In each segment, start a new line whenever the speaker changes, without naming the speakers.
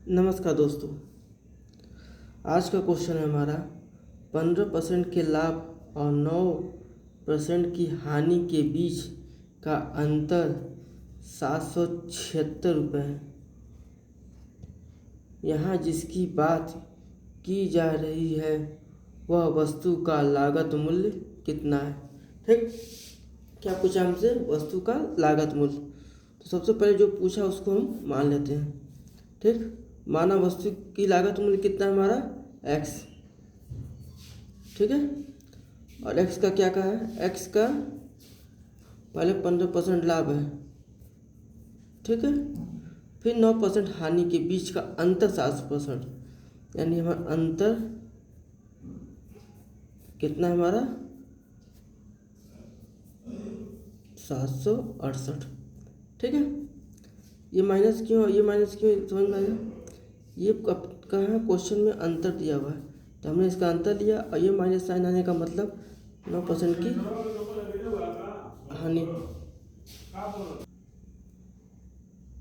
नमस्कार दोस्तों। आज का क्वेश्चन है हमारा 15% के लाभ और 9% की हानि के बीच का अंतर 776 रुपये है। यहाँ जिसकी बात की जा रही है वह वस्तु का लागत मूल्य कितना है। ठीक, क्या पूछा हमसे? वस्तु का लागत मूल्य। तो सबसे पहले जो पूछा उसको हम मान लेते हैं। ठीक, माना वस्तु की लागत मूल्य कितना है हमारा x। ठीक है, और x का क्या कहा है? x का पहले 15% लाभ है। ठीक है, फिर 9% हानि के बीच का अंतर 7%, यानी हमारा अंतर कितना है हमारा 768। ठीक है, ये माइनस क्यों समझ में आया? ये कहाँ क्वेश्चन में अंतर दिया हुआ है तो हमने इसका अंतर लिया, और ये माइनस साइन आने का मतलब 9% की हानि।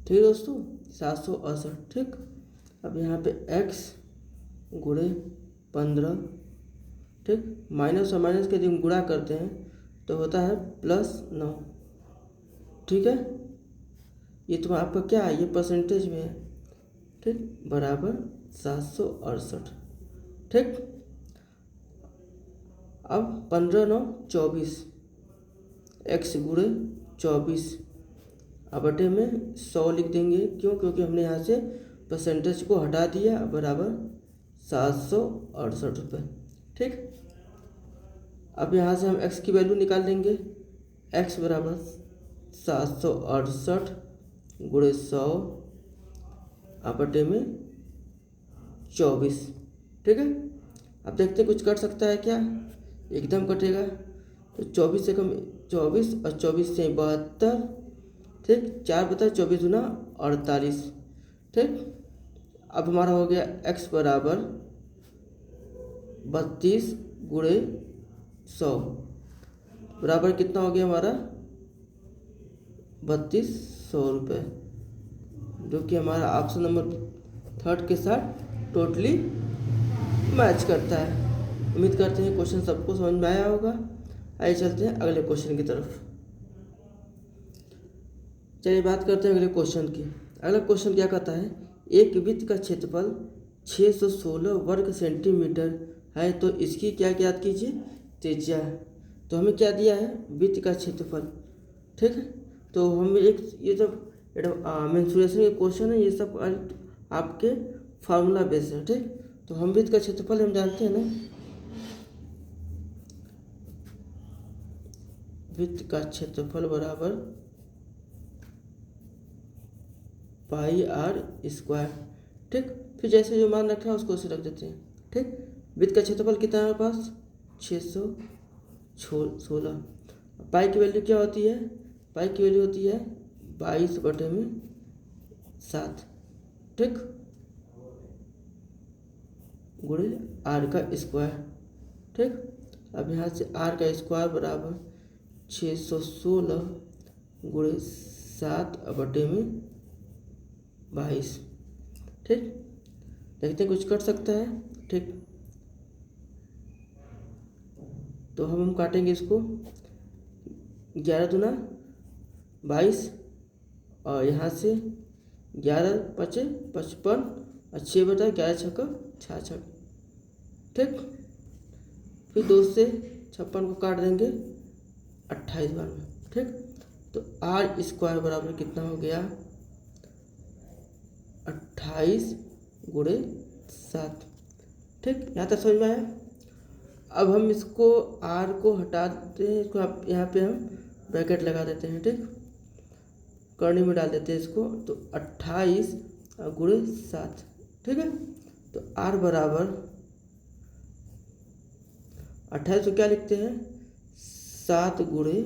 ठीक है दोस्तों, 768। ठीक, अब यहाँ पे x गुणे 15। ठीक, माइनस और माइनस के जब गुणा करते हैं तो होता है +9। ठीक है, ये तो आपका क्या है? ये परसेंटेज में है। ठीक, बराबर 768। ठीक, अब 15 9 24, x गुणे 24 बटे में 100 लिख देंगे। क्यों? क्योंकि हमने यहाँ से परसेंटेज को हटा दिया, बराबर 768 रुपये। ठीक, अब यहाँ से हम x की वैल्यू निकाल लेंगे। x बराबर 768 गुणे 100 बटे में 24। ठीक है, अब देखते हैं कुछ कट सकता है क्या? एकदम कटेगा। तो 24 से कम 24 और 24 से 72। ठीक, 4 बता 24 दूना 48। ठीक, अब हमारा हो गया x बराबर 32 गुणे 100 बराबर कितना हो गया हमारा 3200 रुपये, जो कि हमारा ऑप्शन नंबर 3 के साथ टोटली मैच करता है। उम्मीद करते हैं क्वेश्चन सबको समझ में आया होगा। आइए चलते हैं अगले क्वेश्चन की तरफ। चलिए बात करते हैं अगले क्वेश्चन की। अगला क्वेश्चन क्या कहता है? एक वृत्त का क्षेत्रफल 616 वर्ग सेंटीमीटर है, तो इसकी क्या ज्ञात कीजिए? त्रिज्या। तो हमें क्या दिया है? वृत्त का क्षेत्रफल। ठीक है, तो हम ये सब मेंसुरेशन के क्वेश्चन है, ये सब आपके फार्मूला बेस है। ठीक, तो हम वृत्त का क्षेत्रफल हम जानते हैं ना, वृत्त का क्षेत्रफल बराबर πr²। ठीक, फिर जैसे जो मान रखा है उसको उसे रख देते हैं। ठीक, वृत्त का क्षेत्रफल कितना है हमारे पास? 616। पाई की वैल्यू क्या होती है? पाई की वैल्यू होती है 22/7। ठीक, गुणे r का स्क्वायर। ठीक, अब यहाँ से r का स्क्वायर बराबर 616 गुणे 7 बटे में 22। ठीक, देखते हैं कुछ कट सकता है। ठीक, तो हम काटेंगे इसको। 11 दूना 22, और यहाँ से 11 5 55 और 6 बटा 11 छक्का 66। ठीक, फिर 2 से 56 को काट देंगे 28 बार में। ठीक, तो r स्क्वायर बराबर कितना हो गया? 28 गुणे 7। ठीक, यहाँ तक समझ में आया? अब हम इसको r को हटाते हैं, इसको यहाँ पे हम ब्रैकेट लगा देते हैं। ठीक, करनी में डाल देते हैं इसको, तो 28 गुणे 7। ठीक है, तो r बराबर 28 को क्या लिखते हैं? 7 गुणे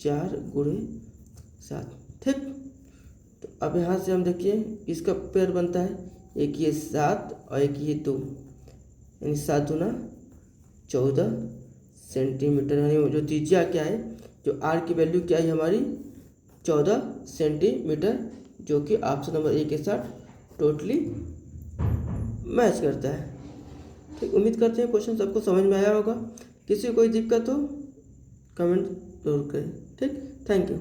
4 गुणे 7। ठीक, तो अब यहाँ से हम देखिए इसका पेयर बनता है, एक ये 7 और एक ये 2, यानी 7 दूना 14 सेंटीमीटर। यानी जो त्रिज्या क्या है, जो r की वैल्यू क्या है हमारी 14 सेंटीमीटर, जो कि ऑप्शन नंबर 1 के साथ टोटली मैच करता है। ठीक, उम्मीद करते हैं क्वेश्चन सबको समझ में आया होगा। किसी को कोई दिक्कत हो कमेंट जरूर करें। ठीक, थैंक यू।